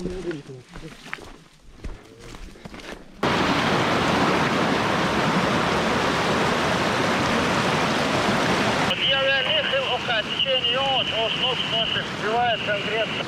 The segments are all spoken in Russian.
Течение ног сносит, сбивает конкретно.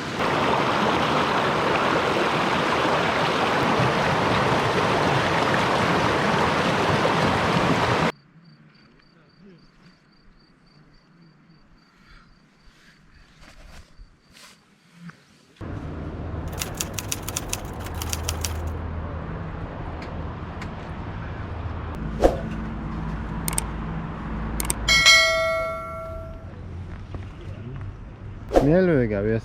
Мелю гавес.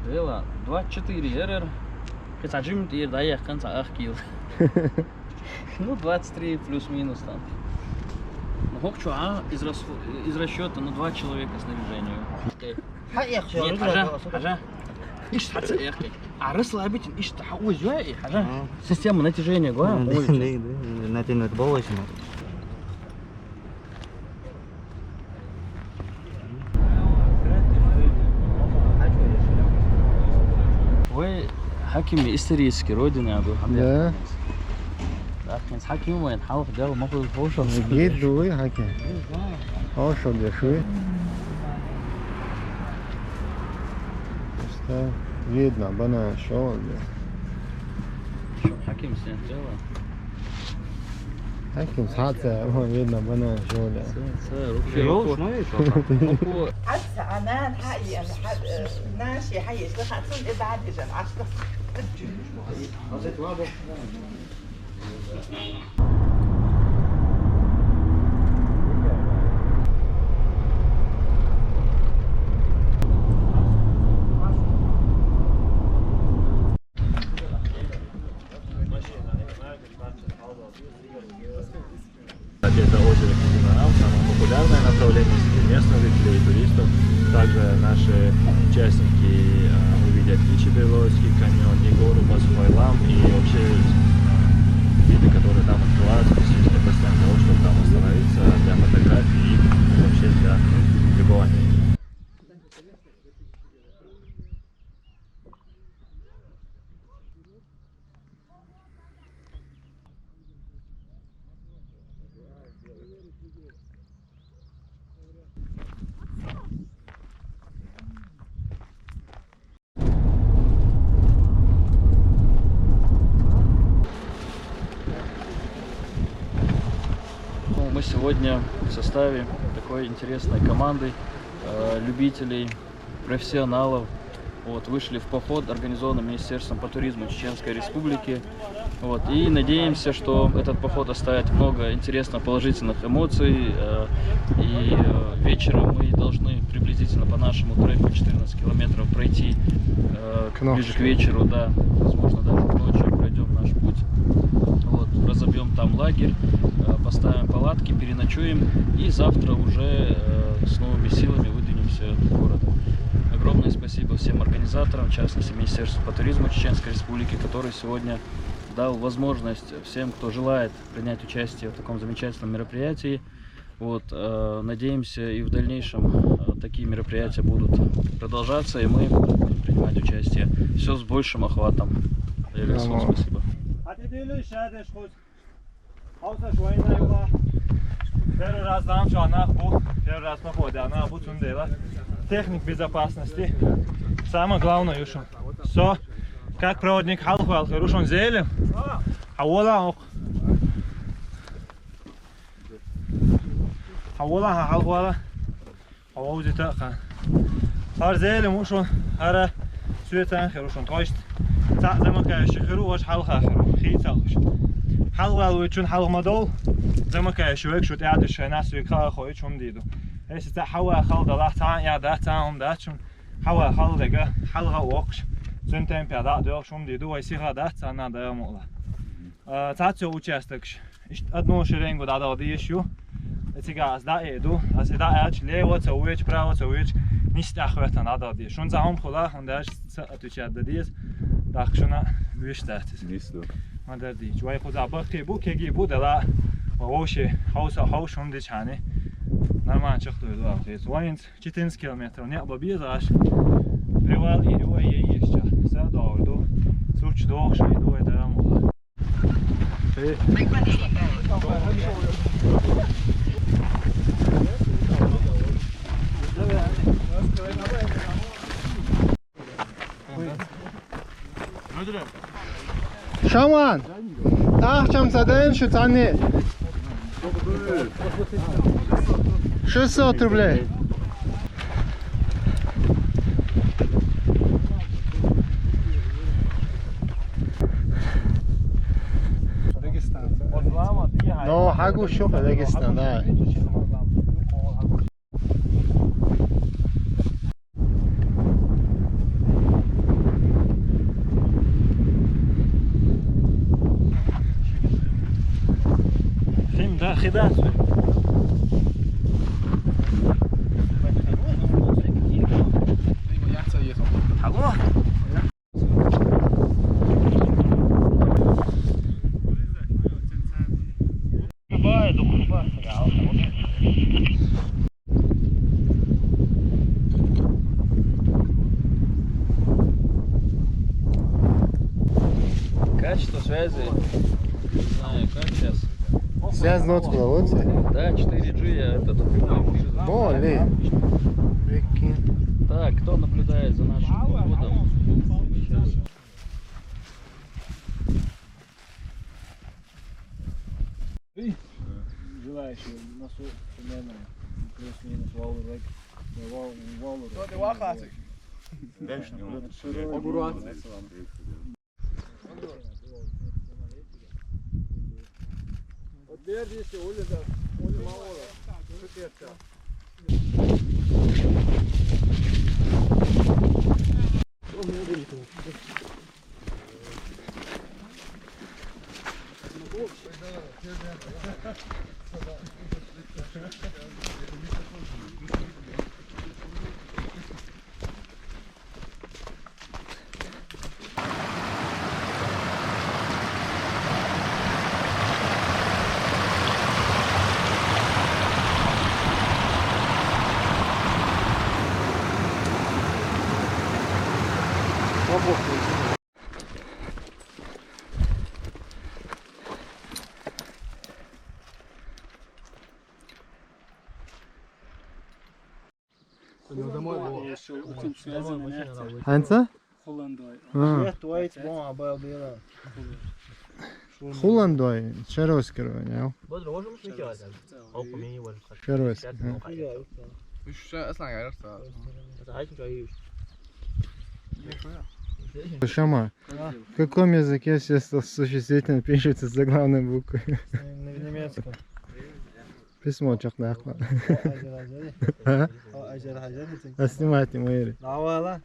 Ела 24 РР. Кстати, ты даешь конца ахкил. Ну 23 плюс-минус там. Ну хокчу, из расчета, ну 2 человека снаряжению. Нет, хажа. Иш таца эхкой. А расслабитель, иш тахуй жуай, хажа. Система натяжения, гуа. Натянуть болочно. Вы حكم исторический родины Абу Хамид. Да. لكن حكم وين حاول ده ما هو فوشل. Гид дуй хаки. Ошо дешуй. Просто видно, бана шо. حكم سنتلا. Хаким саца, видно, бана шо. حتى أنا حقيقة ناشي حي شلون حتصير بعد جن عشرة. Это озеро Кизимарал, самое популярное направление среди местных жителей и туристов. Также наши участники увидят и Чебелойский каньон, и гору Басхойлам, и вообще виды, которые там открываются, действительно достаточно того, чтобы там остановиться для фотографий и вообще для любования. Мы сегодня в составе такой интересной команды любителей, профессионалов. Вот, вышли в поход, организованный Министерством по туризму Чеченской Республики. Вот, и надеемся, что этот поход оставит много интересных положительных эмоций. И вечером мы должны приблизительно по нашему треку 14 километров пройти ближе к вечеру. Да, возможно, даже ночью пройдем наш путь. Вот, разобьем там лагерь, поставим палатки, переночуем и завтра уже с новыми силами выдвинемся в город. Огромное спасибо всем организаторам, в частности Министерству по туризму Чеченской Республики, который сегодня дал возможность всем, кто желает принять участие в таком замечательном мероприятии. Вот, надеемся, и в дальнейшем такие мероприятия будут продолжаться, и мы будем принимать участие. Все с большим охватом. Спасибо. Первый раз нам что она был, первый раз на ходе, она будет сундела. Техник безопасности. Самое главное, Юшон. Все, как проводник халхуал, Юшон зелем. Хавола, хавола, халхуала. Хавоузи така. Хар зелем, Юшон. Хара сюетан, Юшон. То есть, так замыкаешь, Хиру, ваш халха, Хиру. Хитал, حلوة ويشون حلوة مدول زي ما كان شويك شو تعاد الشيناس ويكها خوي شون ديدو هسه تحوى خالد الله تعال يا ده تعهم ده شون حوى خالد جا حلوة وقش سنتين بيدا ده شون ديدو ويسيها ده تعنا ده مولا تعتو وشاستكش أدنو شرين قد هذا ودي شو تيجا أز ده يدو أز ده أج ليه وتسويش برا وتسويش نيست أخواتنا هذا ودي شون زهم خلا هنداش تشاد ديز داخشنا ويش تحت Nisto. ما دردی جوای خود عباقی بو که گی بود لا و ووشه هاوش هم دیچانه نرمان چخت دو آخیز واینت 14 کیلومتر نه با بیزاش پروال ایروی یهیشجا så då då så då så då är det mål. Şaman. Akşam zaten şu tane. 600 рублей. Ну, хагу шо Дагестан, да. Film da خدات. Качество связи, не знаю, как сейчас. Связь ноткнула, вот все. Да, 4G я этот эфир. Боли. Прикинь. Так, кто наблюдает за нашим походом? Сейчас. Желающие на примерно плюс-минус валу. Hansa? Hollandoj. Холландой. Чаровский район, ja. Чаровский. Шама, в каком языке сейчас существительно пишется заглавной буквой? Немецком. Письмо чакнахла. А снимать не мои. Давала.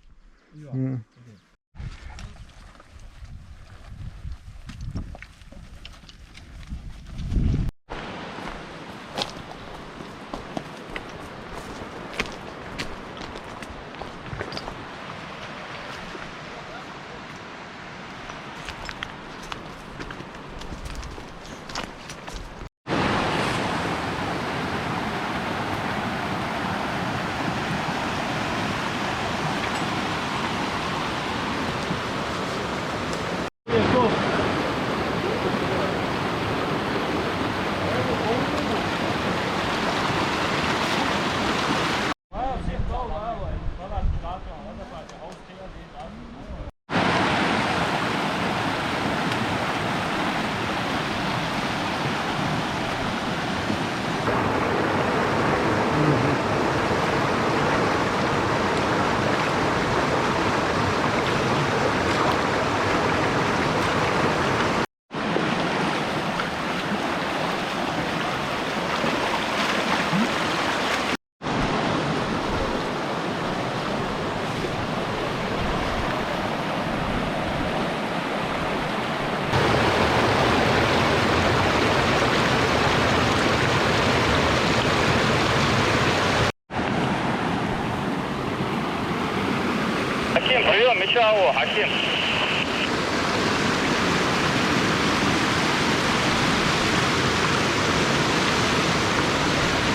Хаким, прием, Мичао, Хаким.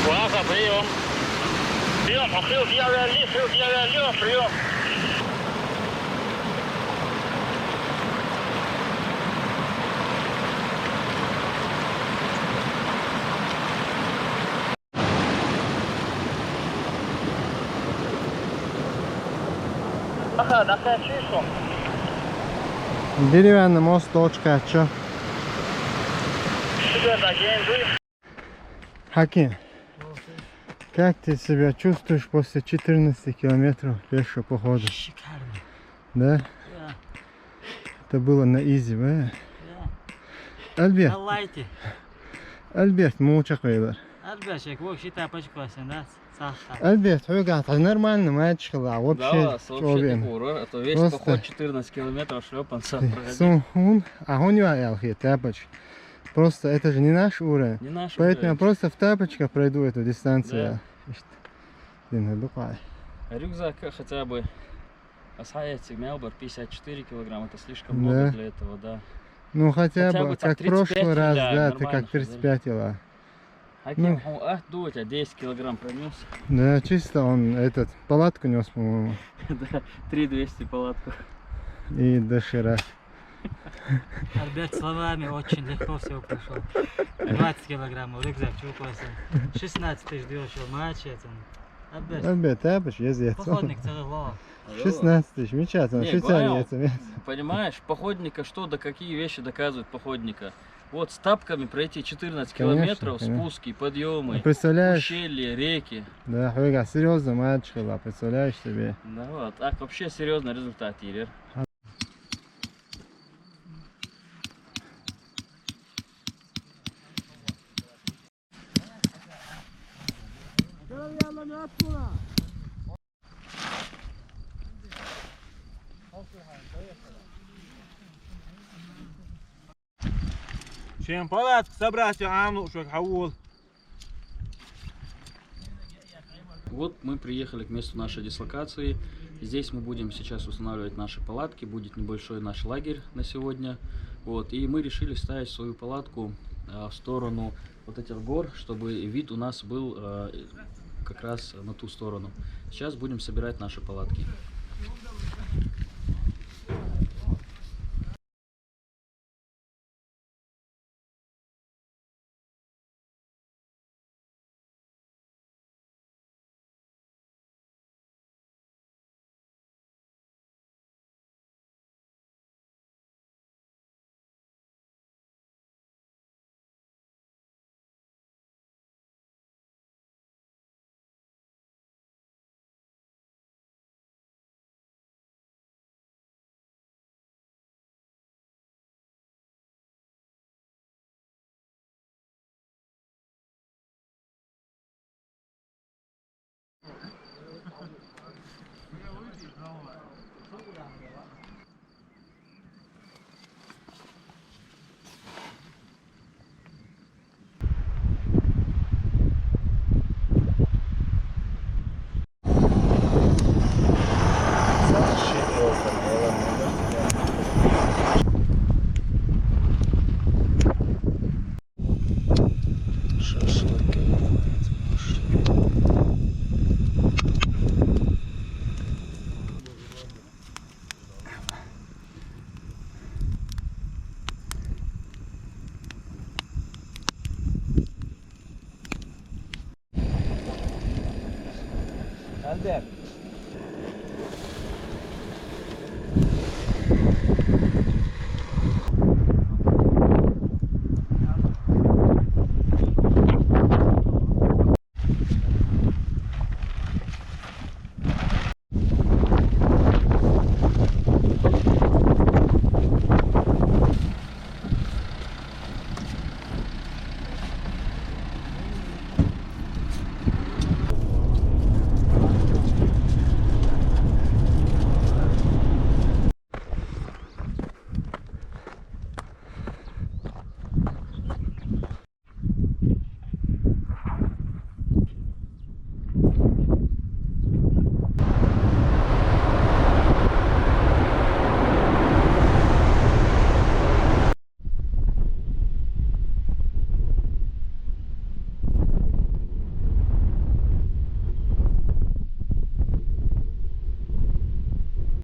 Уаха, прием. Прием, Хаким, 126, 126, прием. Ага, на качество. Деревянный мост, точка, чё? Хаким, как ты себя чувствуешь после 14 километров пешего похода? Шикарно. Да? Да. Это было на изи, да? Да. Альберт, Аллайте. Альберт, муча койлар. Альберт, вообще тапочку да? Сахар. Альберт, это нормально, мальчик, а вообще, а то весь Просто- поход 14 километров шлепанца проходил. Сумхун, а он не тапочки. Просто это же не наш уровень. Не наш Поэтому я уровень. просто в тапочках пройду эту дистанцию. А рюкзак хотя бы Асаяцик Мелбор 54 килограмм, это слишком Да. много для этого, да. Ну хотя Хотя бы, бы так как в прошлый 35 раз, да, да, ты нормально как 35 ела. Аким, ну, у тебя 10 килограмм пронес. Да, чисто он этот, палатку нес, по-моему, Да, 3200 палатку. и доширак. Альберт словами очень легко все прошел. 20 килограммов, рюкзак чупался. 16 тысяч дешево, мачет. Альберт, Альберт, тапоч, ездец. походник целого. 16 тысяч, мечательно, Не, Швейцария. Понимаешь, походника что, да какие вещи доказывают походника? Вот с тапками пройти 14 Конечно, километров, конечно. спуски, подъемы, Представляешь, ущелья, реки. да, Хуйга, серьезно, мальчик, представляешь себе. Да вот, так вообще серьезный результат, Ирер. Чем палатку собрать, амну, что хаул. Вот мы приехали к месту нашей дислокации. Здесь мы будем сейчас устанавливать наши палатки. Будет небольшой наш лагерь на сегодня. Вот, и мы решили ставить свою палатку в сторону вот этих гор, чтобы вид у нас был как раз на ту сторону. Сейчас будем собирать наши палатки.